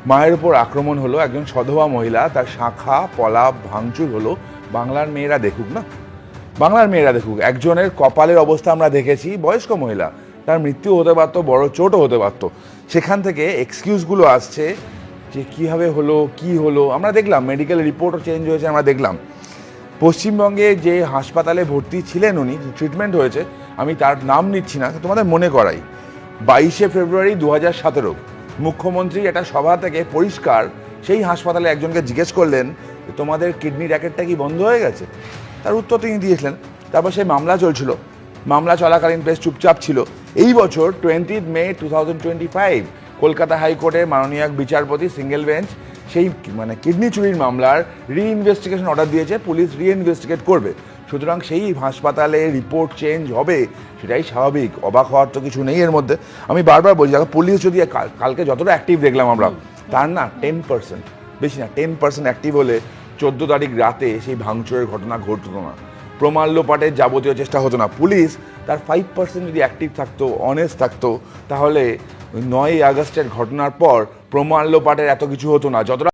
মায়ের উপর আক্রমণ হলো, একজন সধবা মহিলা, তার শাঁখা পলা ভাঙচুর হলো। বাংলার মেয়েরা দেখুক না, বাংলার মেয়েরা দেখুক। একজনের কপালের অবস্থা আমরা দেখেছি, বয়স্ক মহিলা, তার মৃত্যু হতে পারতো, বড় চোটও হতে পারতো। সেখান থেকে এক্সকিউজগুলো আসছে যে কীভাবে হলো, কি হলো। আমরা দেখলাম মেডিকেল রিপোর্টও চেঞ্জ হয়েছে, আমরা দেখলাম পশ্চিমবঙ্গে যে হাসপাতালে ভর্তি ছিলেন উনি, ট্রিটমেন্ট হয়েছে, আমি তার নাম নিচ্ছি না, তোমাদের মনে করাই। 22শে ফেব্রুয়ারি 2017 মুখ্যমন্ত্রী একটা সভা থেকে পরিষ্কার সেই হাসপাতালে একজনকে জিজ্ঞেস করলেন যে তোমাদের কিডনি র্যাকেটটা কি বন্ধ হয়ে গেছে। তার উত্তর তিনি দিয়েছিলেন। তারপর সেই মামলা চলছিল, মামলা চলাকালীন বেশ চুপচাপ ছিল। এই বছর 20 মে 2025 কলকাতা হাইকোর্টের মাননীয় এক বিচারপতি সিঙ্গেল বেঞ্চ সেই কিডনি চুরির মামলার রিইনভেস্টিগেশন অর্ডার দিয়েছে, পুলিশ রিইনভেস্টিগেট করবে। সুতরাং সেই হাসপাতালে রিপোর্ট চেঞ্জ হবে, সেটাই স্বাভাবিক, অবাক হওয়ার তো কিছু নেই এর মধ্যে। আমি বারবার বলছি, দেখো পুলিশ যদি কালকে যতটা অ্যাক্টিভ দেখলাম আমরা, তার না 10%, বেশি না 10% অ্যাক্টিভ হলে 14 তারিখ রাতে সেই ভাঙচুরের ঘটনা ঘটতো না, প্রমাণ লোপাটের যাবতীয় চেষ্টা হতো না। পুলিশ তার 5% যদি অ্যাক্টিভ থাকতো, অনেস্ট থাকতো, তাহলে 9ই আগস্টের ঘটনার পর প্রমাণ লোপাটের এত কিছু হতো না। যতটা